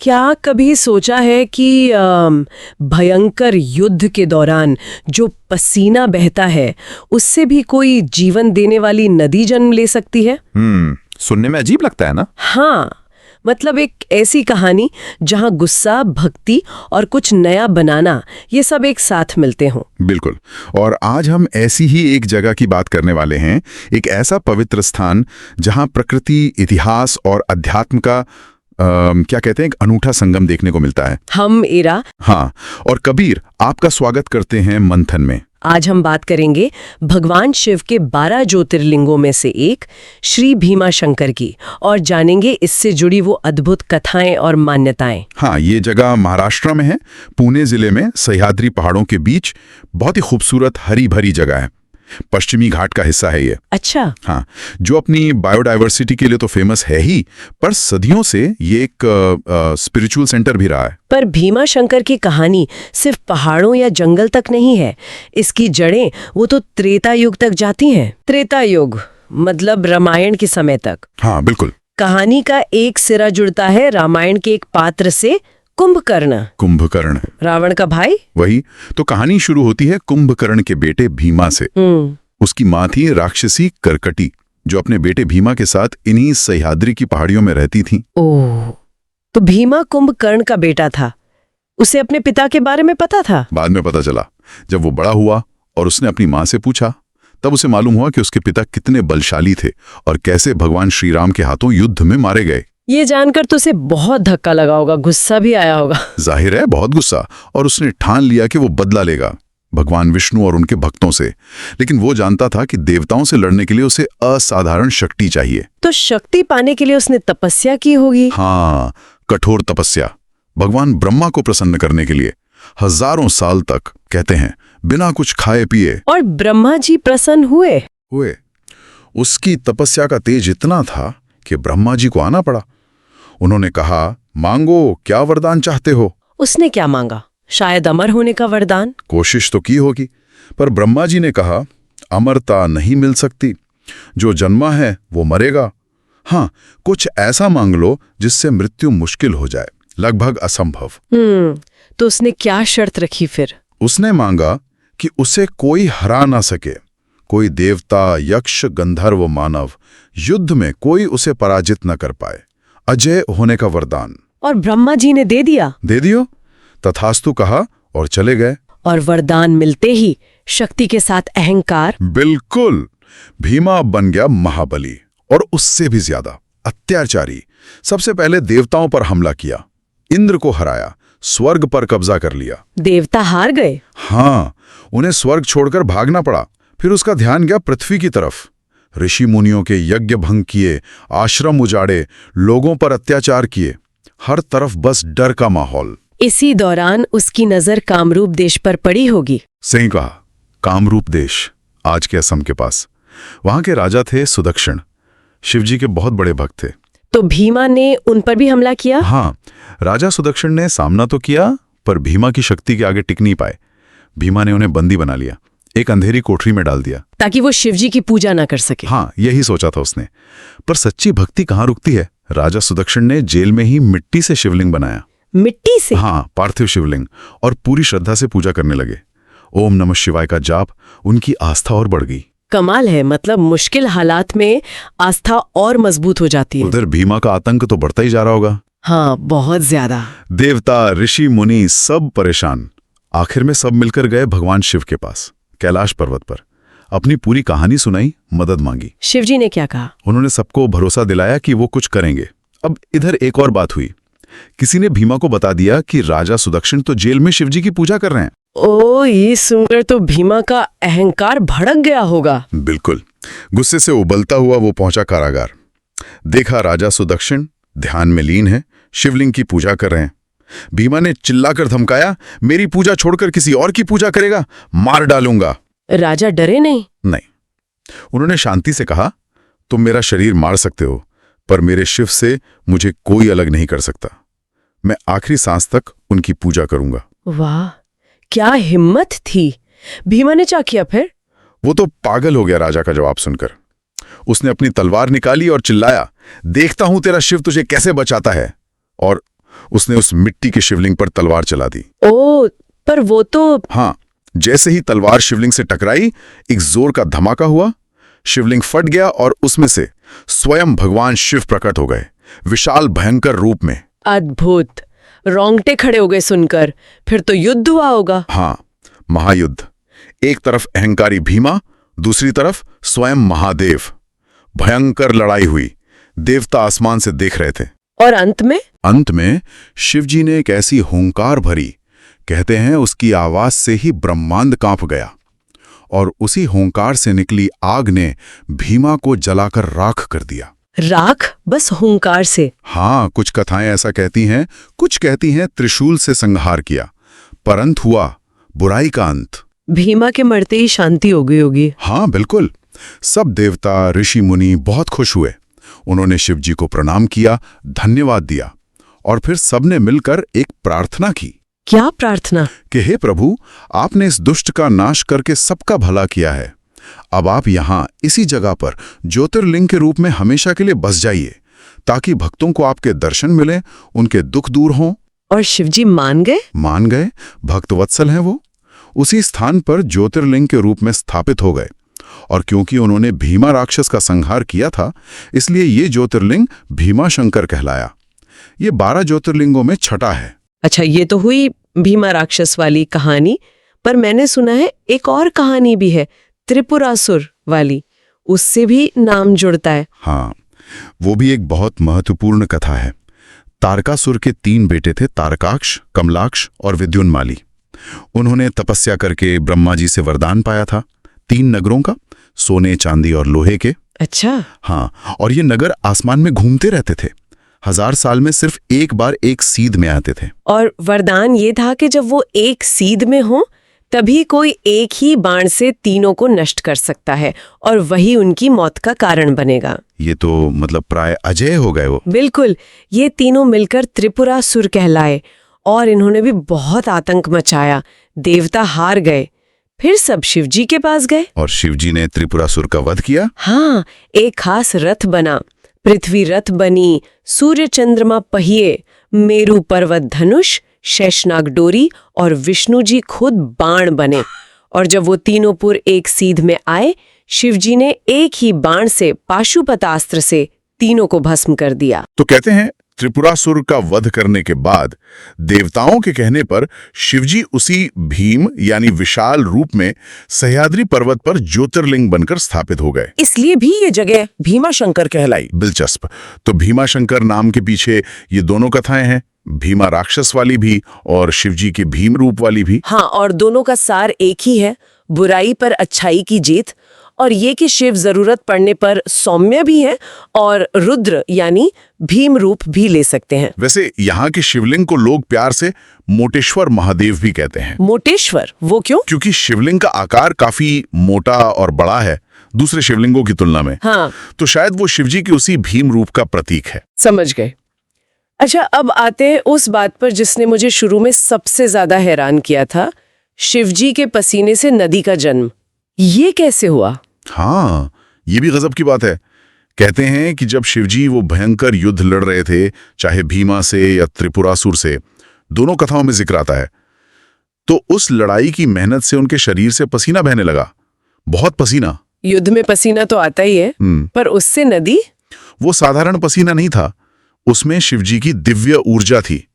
क्या कभी सोचा है कि भयंकर युद्ध के दौरान जो पसीना बहता है उससे भी कोई जीवन देने वाली नदी जन्म ले सकती है? सुनने में अजीब लगता है ना? हाँ, मतलब एक ऐसी कहानी जहाँ गुस्सा, भक्ति और कुछ नया बनाना ये सब एक साथ मिलते हों। बिल्कुल। और आज हम ऐसी ही एक जगह की बात करने वाले हैं, एक ऐसा पवित्र स्थान जहाँ प्रकृति, इतिहास और अध्यात्म का क्या कहते हैं, एक अनूठा संगम देखने को मिलता है। हम इरा हाँ, और कबीर आपका स्वागत करते हैं मंथन में। आज हम बात करेंगे भगवान शिव के 12 ज्योतिर्लिंगों में से एक श्री भीमा शंकर की, और जानेंगे इससे जुड़ी वो अद्भुत कथाएं और मान्यताएं। हाँ, ये जगह महाराष्ट्र में है, पुणे जिले में सह्याद्री पहाड़ों के बीच बहुत ही खूबसूरत हरी भरी जगह है। पश्चिमी घाट का हिस्सा है ये। अच्छा। हाँ, जो अपनी बायोडाइवर्सिटी के लिए तो फेमस है ही, पर सदियों से ये एक स्पिरिचुअल सेंटर भी रहा है। पर भीमा शंकर की कहानी सिर्फ पहाड़ों या जंगल तक नहीं है, इसकी जड़ें वो तो त्रेता युग तक जाती हैं। त्रेता युग मतलब रामायण के समय तक। हाँ बिल्कुल। कहानी का एक सिरा जुड़ता है रामायण के एक पात्र से, कुंभकर्ण, रावण का भाई। वही तो कहानी शुरू होती है कुंभकर्ण के बेटे भीमा से। उसकी माँ थी राक्षसी करकटी, जो अपने बेटे भीमा के साथ इन्हीं सह्याद्री की पहाड़ियों में रहती थी। ओह, तो भीमा कुंभकर्ण का बेटा था। उसे अपने पिता के बारे में पता था? बाद में पता चला, जब वो बड़ा हुआ और उसने अपनी माँ से पूछा, तब उसे मालूम हुआ कि उसके पिता कितने बलशाली थे और कैसे भगवान श्री राम के हाथों युद्ध में मारे गए। ये जानकर तो उसे बहुत धक्का लगा होगा, गुस्सा भी आया होगा। जाहिर है, बहुत गुस्सा। और उसने ठान लिया कि वो बदला लेगा भगवान विष्णु और उनके भक्तों से। लेकिन वो जानता था कि देवताओं से लड़ने के लिए उसे असाधारण शक्ति चाहिए। तो शक्ति पाने के लिए उसने तपस्या की होगी। हाँ, कठोर तपस्या, भगवान ब्रह्मा को प्रसन्न करने के लिए। हजारों साल तक, कहते हैं, बिना कुछ खाए पिए। और ब्रह्मा जी प्रसन्न हुए? उसकी तपस्या का तेज इतना था कि ब्रह्मा जी को आना पड़ा। उन्होंने कहा, मांगो, क्या वरदान चाहते हो? उसने क्या मांगा? शायद अमर होने का वरदान। कोशिश तो की होगी, पर ब्रह्मा जी ने कहा, अमरता नहीं मिल सकती, जो जन्मा है वो मरेगा। हाँ, कुछ ऐसा मांग लो जिससे मृत्यु मुश्किल हो जाए, लगभग असंभव। तो उसने क्या शर्त रखी फिर? उसने मांगा कि उसे कोई हरा ना सके, कोई देवता, यक्ष, गंधर्व, मानव, युद्ध में कोई उसे पराजित न कर पाए, अजय होने का वरदान। और ब्रह्मा जी ने दे दिया? दे दियो, तथास्तु कहा और चले गए। और वरदान मिलते ही शक्ति के साथ अहंकार। बिल्कुल, भीमा बन गया महाबली, और उससे भी ज्यादा अत्याचारी। सबसे पहले देवताओं पर हमला किया, इंद्र को हराया, स्वर्ग पर कब्जा कर लिया। देवता हार गए? हाँ, उन्हें स्वर्ग छोड़कर भागना पड़ा। फिर उसका ध्यान गया पृथ्वी की तरफ। ऋषि मुनियों के यज्ञ भंग किए, आश्रम उजाड़े, लोगों पर अत्याचार किए, हर तरफ बस डर का माहौल। इसी दौरान उसकी नजर कामरूप देश पर पड़ी होगी। सही कहा, कामरूप देश, आज के असम के पास। वहां के राजा थे सुदक्षिण, शिवजी के बहुत बड़े भक्त थे। तो भीमा ने उन पर भी हमला किया? हाँ, राजा सुदक्षिण ने सामना तो किया, पर भीमा की शक्ति के आगे टिक नहीं पाए। भीमा ने उन्हें बंदी बना लिया, एक अंधेरी कोठरी में डाल दिया, ताकि वो शिवजी की पूजा ना कर सके। हाँ, यही सोचा था उसने। पर सच्ची भक्ति कहाँ रुकती है? राजा सुदक्षिण ने जेल में ही मिट्टी से शिवलिंग बनाया। मिट्टी से? हाँ, पार्थिव शिवलिंग, और पूरी श्रद्धा से पूजा करने लगे। ओम नमः शिवाय का जाप, उनकी आस्था और बढ़ गई। कमाल है, मतलब मुश्किल हालात में आस्था और मजबूत हो जाती है। उधर भीमा का आतंक तो बढ़ता ही जा रहा होगा। हाँ, बहुत ज्यादा। देवता, ऋषि मुनि सब परेशान। आखिर में सब मिलकर गए भगवान शिव के पास, कैलाश पर्वत पर। अपनी पूरी कहानी सुनाई, मदद मांगी। शिवजी ने क्या कहा? उन्होंने सबको भरोसा दिलाया कि वो कुछ करेंगे। अब इधर एक और बात हुई। किसी ने भीमा को बता दिया कि राजा सुदक्षिण तो जेल में शिवजी की पूजा कर रहे हैं। ओ, ये सुनकर तो भीमा का अहंकार भड़क गया होगा। बिल्कुल, गुस्से से उबलता हुआ वो पहुंचा कारागार। देखा राजा सुदक्षिण ध्यान में लीन है, शिवलिंग की पूजा कर रहे हैं। भीमा ने चिल्लाकर धमकाया, मेरी पूजा छोड़कर किसी और की पूजा करेगा, मार डालूंगा। राजा डरे नहीं? नहीं, उन्होंने शांति से कहा, तुम मेरा शरीर मार सकते हो, पर मेरे शिव से मुझे कोई अलग नहीं कर सकता। मैं आखिरी सांस तक उनकी पूजा करूंगा। वाह, क्या हिम्मत थी। भीमा ने क्या किया फिर? वो तो पागल हो गया राजा का जवाब सुनकर। उसने अपनी तलवार निकाली और चिल्लाया, देखता हूं तेरा शिव तुझे कैसे बचाता है। और उसने उस मिट्टी के शिवलिंग पर तलवार चला दी। ओ, पर वो तो हाँ, जैसे ही तलवार शिवलिंग से टकराई, एक जोर का धमाका हुआ, शिवलिंग फट गया और उसमें से स्वयं भगवान शिव प्रकट हो गए, विशाल भयंकर रूप में। अद्भुत, रोंगटे खड़े हो गए सुनकर। फिर तो युद्ध हुआ होगा। हाँ, महायुद्ध। एक तरफ अहंकारी भीमा, दूसरी तरफ स्वयं महादेव। भयंकर लड़ाई हुई, देवता आसमान से देख रहे थे। और अंत में शिवजी ने एक ऐसी हुंकार भरी, कहते हैं उसकी आवाज से ही ब्रह्मांड कांप गया, और उसी हुंकार से निकली आग ने भीमा को जलाकर राख कर दिया। राख? बस हुंकार से? हाँ, कुछ कथाएं ऐसा कहती हैं, कुछ कहती हैं त्रिशूल से संहार किया, पर अंत हुआ बुराई का अंत। भीमा के मरते ही शांति हो गई होगी। हाँ बिल्कुल, सब देवता ऋषि मुनि बहुत खुश हुए। उन्होंने शिवजी को प्रणाम किया, धन्यवाद दिया, और फिर सबने मिलकर एक प्रार्थना की। क्या प्रार्थना? कि हे प्रभु, आपने इस दुष्ट का नाश करके सबका भला किया है। अब आप यहाँ इसी जगह पर ज्योतिर्लिंग के रूप में हमेशा के लिए बस जाइए, ताकि भक्तों को आपके दर्शन मिले, उनके दुख दूर हों। और शिवजी मान गए? मान गए, भक्तवत्सल हैं वो। उसी स्थान पर ज्योतिर्लिंग के रूप में स्थापित हो गए, और क्योंकि उन्होंने भीमा राक्षस का संहार किया था, इसलिए ये ज्योतिर्लिंग भीमा शंकर कहलाया। ये 12 ज्योतिर्लिंगों में छठा है। अच्छा, ये तो हुई भीमा राक्षस वाली कहानी, पर मैंने सुना है एक और कहानी भी है, त्रिपुरासुर वाली। उससे भी नाम जुड़ता है। हाँ, वो भी एक बहुत महत्वपूर्ण कथा है। तारकासुर के 3 बेटे थे, तारकाक्ष, कमलाक्ष और विद्युन्माली। उन्होंने तपस्या करके ब्रह्मा जी से वरदान पाया था 3 नगरों का, सोने, चांदी और लोहे के। अच्छा। हाँ, और ये नगर आसमान में घूमते रहते थे। 1000 साल में सिर्फ एक बार एक सीध में आते थे। और वरदान ये था कि जब वो एक सीध में हो, तभी कोई एक ही बाण से तीनों को नष्ट कर सकता है, और वही उनकी मौत का कारण बनेगा। ये तो मतलब प्राय अजय हो गए वो। बिल्कुल, ये तीनों मिलकर त्रिपुरासुर कहलाए, और इन्होंने भी बहुत आतंक मचाया। देवता हार गए, फिर सब शिवजी के पास गए, और शिवजी ने त्रिपुरासुर का वध किया। हाँ, एक खास रथ बना, पृथ्वी रथ बनी, सूर्य चंद्रमा पहिए, मेरू पर्वत धनुष, शेषनाग डोरी, और विष्णु जी खुद बाण बने। और जब वो तीनों पुर एक सीध में आए, शिवजी ने एक ही बाण से, पाशुपतास्त्र से, तीनों को भस्म कर दिया। तो कहते हैं त्रिपुरासुर का वध करने के बाद देवताओं के कहने पर शिवजी उसी भीम यानी विशाल रूप में सह्याद्री पर्वत पर ज्योतिर्लिंग बनकर स्थापित हो गए। इसलिए भी ये जगह भीमा शंकर कहलाई। दिलचस्प। तो भीमा शंकर नाम के पीछे ये दोनों कथाएं हैं, भीमा राक्षस वाली भी और शिवजी की भीम रूप वाली भी। हाँ, और दोनों का सार एक ही है, बुराई पर अच्छाई की जीत। और ये कि शिव जरूरत पड़ने पर सौम्य भी है, और रुद्र यानी भीम रूप भी ले सकते हैं। वैसे यहाँ के शिवलिंग को लोग प्यार से मोटेश्वर महादेव भी कहते हैं। मोटेश्वर? वो क्यों? क्योंकि शिवलिंग का आकार काफी मोटा और बड़ा है दूसरे शिवलिंगों की तुलना में। हाँ, तो शायद वो शिवजी की उसी भीम रूप का प्रतीक है। समझ गए। अच्छा, अब आते हैं उस बात पर जिसने मुझे शुरू में सबसे ज्यादा हैरान किया था, शिवजी के पसीने से नदी का जन्म। ये कैसे हुआ? हाँ, ये भी गजब की बात है। कहते हैं कि जब शिवजी वो भयंकर युद्ध लड़ रहे थे, चाहे भीमा से या त्रिपुरासुर से, दोनों कथाओं में जिक्र आता है, तो उस लड़ाई की मेहनत से उनके शरीर से पसीना बहने लगा, बहुत पसीना। युद्ध में पसीना तो आता ही है, पर उससे नदी? वो साधारण पसीना नहीं था, उसमें शिवजी की दिव्य ऊर्जा थी।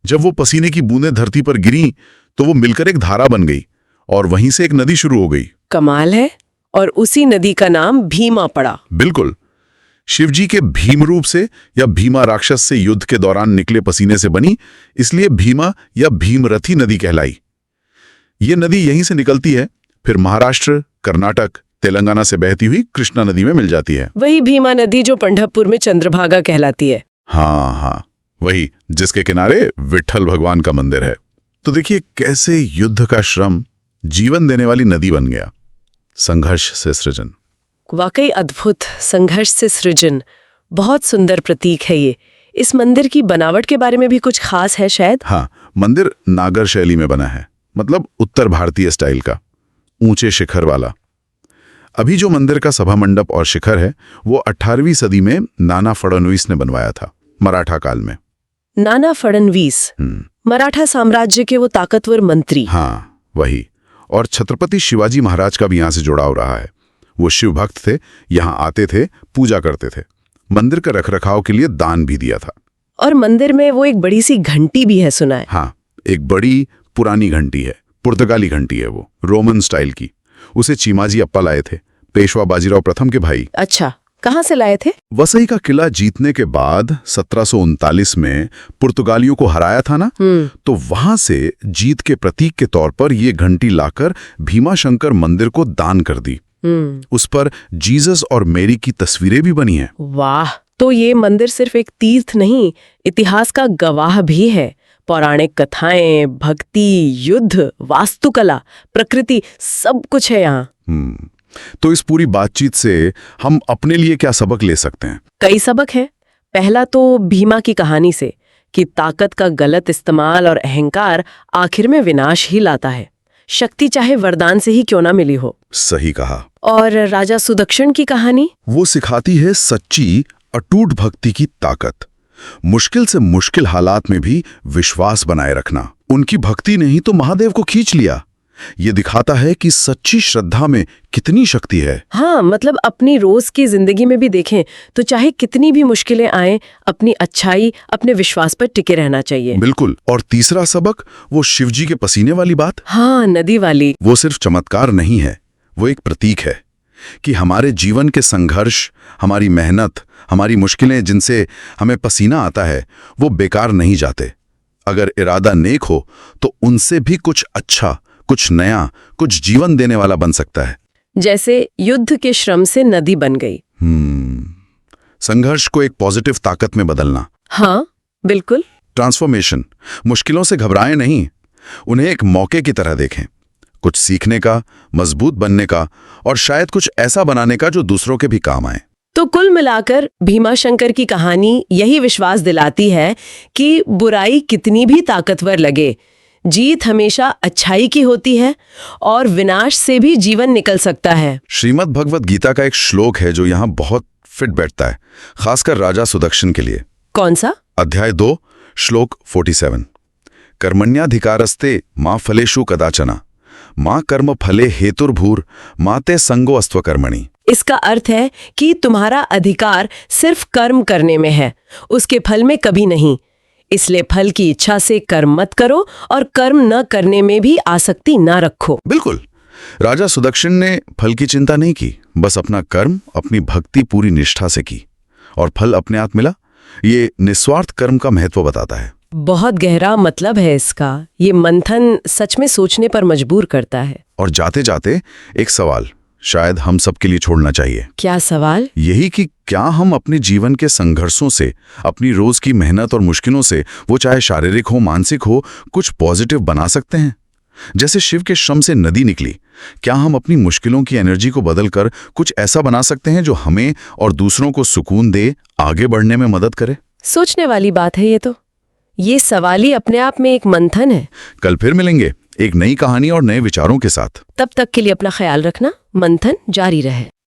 जब वो पसीने की बूंदें धरती पर गिरी तो वो मिलकर एक धारा बन गई, और वहीं से एक नदी शुरू हो गई। कमाल है। और उसी नदी का नाम भीमा पड़ा। बिल्कुल। शिवजी के भीम रूप से या भीमा राक्षस से युद्ध के दौरान निकले पसीने से बनी, इसलिए भीमा या भीमरथी नदी कहलाई। ये नदी यहीं से निकलती है, फिर महाराष्ट्र, कर्नाटक, तेलंगाना से बहती हुई कृष्णा नदी में मिल जाती है। वही भीमा नदी जो पंढरपुर में चंद्रभागा कहलाती है। हाँ, वही, जिसके किनारे विट्ठल भगवान का मंदिर है। तो देखिए कैसे युद्ध का श्रम जीवन देने वाली नदी बन गया। संघर्ष से सृजन। वाकई अद्भुत। संघर्ष से सृजन, बहुत सुंदर प्रतीक है ये। इस मंदिर की बनावट के बारे में भी कुछ खास है शायद? हाँ, मंदिर नागर शैली में बना है, मतलब उत्तर भारतीय स्टाइल का, ऊंचे शिखर वाला। अभी जो मंदिर का सभा मंडप और शिखर है, वो 18वीं सदी में नाना फडणवीस ने बनवाया था, मराठा काल में। नाना फडणवीस, मराठा साम्राज्य के वो ताकतवर मंत्री। हाँ, वही। और छत्रपति शिवाजी महाराज का भी यहाँ से जुड़ाव रहा है। वो शिव भक्त थे, यहाँ आते थे, पूजा करते थे, मंदिर का रखरखाव के लिए दान भी दिया था। और मंदिर में वो एक बड़ी सी घंटी भी है, सुना है। हाँ, एक बड़ी पुरानी घंटी है, पुर्तगाली घंटी है, वो रोमन स्टाइल की। उसे चीमाजी अप्पा लाए थे, पेशवा बाजीराव प्रथम के भाई। अच्छा, कहाँ से लाए थे? वसई का किला जीतने के बाद 1739 में पुर्तगालियों को हराया था ना, तो वहां से जीत के प्रतीक के तौर पर ये घंटी लाकर भीमाशंकर मंदिर को दान कर दी। उस पर जीसस और मेरी की तस्वीरें भी बनी हैं। वाह, तो ये मंदिर सिर्फ एक तीर्थ नहीं, इतिहास का गवाह भी है। पौराणिक कथाएं, भक्ति, युद्ध, वास्तुकला, प्रकृति, सब कुछ है यहाँ। तो इस पूरी बातचीत से हम अपने लिए क्या सबक ले सकते हैं? कई सबक हैं। पहला तो भीमा की कहानी से कि ताकत का गलत इस्तेमाल और अहंकार आखिर में विनाश ही लाता है, शक्ति चाहे वरदान से ही क्यों ना मिली हो। सही कहा। और राजा सुदक्षिण की कहानी, वो सिखाती है सच्ची अटूट भक्ति की ताकत। मुश्किल से मुश्किल हालात में भी विश्वास बनाए रखना। उनकी भक्ति ने ही तो महादेव को खींच लिया। ये दिखाता है कि सच्ची श्रद्धा में कितनी शक्ति है। हाँ, मतलब अपनी रोज की जिंदगी में भी देखें तो चाहे कितनी भी मुश्किलें आएं, अपनी अच्छाई, अपने विश्वास पर टिके रहना चाहिए। बिल्कुल। और तीसरा सबक, वो शिवजी के पसीने वाली बात। हाँ, नदी वाली। वो सिर्फ चमत्कार नहीं है, वो एक प्रतीक है कि हमारे जीवन के संघर्ष, हमारी मेहनत, हमारी मुश्किलें जिनसे हमें पसीना आता है, वो बेकार नहीं जाते। अगर इरादा नेक हो तो उनसे भी कुछ अच्छा, कुछ नया, कुछ जीवन देने वाला बन सकता है। जैसे युद्ध के श्रम से नदी बन गई। संघर्ष को एक पॉजिटिव ताकत में बदलना। हाँ, बिल्कुल। ट्रांसफॉर्मेशन। मुश्किलों से घबराएं नहीं, उन्हें एक मौके की तरह देखें, कुछ सीखने का, मजबूत बनने का, और शायद कुछ ऐसा बनाने का जो दूसरों के भी काम आए। तो कुल मिलाकर भीमाशंकर की कहानी यही विश्वास दिलाती है कि बुराई कितनी भी ताकतवर लगे, जीत हमेशा अच्छाई की होती है और विनाश से भी जीवन निकल सकता है। श्रीमद् भगवद गीता का एक श्लोक है जो यहाँ बहुत फिट बैठता है, खासकर राजा सुदक्षिण के लिए। कौन सा? अध्याय 2, श्लोक 47। कर्मण्याधिकारस्ते मां फलेषु कदाचना, मां कर्म फले हेतुर्भूर, माते संगो अस्त्व कर्मणि। इसका अर्थ है कि तुम्हारा अधिकार सिर्फ कर्म करने में है, उसके फल में कभी नहीं। इसलिए फल की इच्छा से कर्म मत करो और कर्म न करने में भी आसक्ति न रखो। बिल्कुल। राजा सुदक्षिण ने फल की चिंता नहीं की, बस अपना कर्म, अपनी भक्ति पूरी निष्ठा से की और फल अपने आप मिला। ये निस्वार्थ कर्म का महत्व बताता है। बहुत गहरा मतलब है इसका। ये मंथन सच में सोचने पर मजबूर करता है। और जाते जाते एक सवाल शायद हम सबके लिए छोड़ना चाहिए। क्या सवाल? यही कि क्या हम अपने जीवन के संघर्षों से, अपनी रोज की मेहनत और मुश्किलों से, वो चाहे शारीरिक हो, मानसिक हो, कुछ पॉजिटिव बना सकते हैं? जैसे शिव के श्रम से नदी निकली, क्या हम अपनी मुश्किलों की एनर्जी को बदलकर कुछ ऐसा बना सकते हैं जो हमें और दूसरों को सुकून दे, आगे बढ़ने में मदद करे? सोचने वाली बात है ये तो। ये सवाल ही अपने आप में एक मंथन है। कल फिर मिलेंगे एक नई कहानी और नए विचारों के साथ। तब तक के लिए अपना ख्याल रखना। मंथन जारी रहे।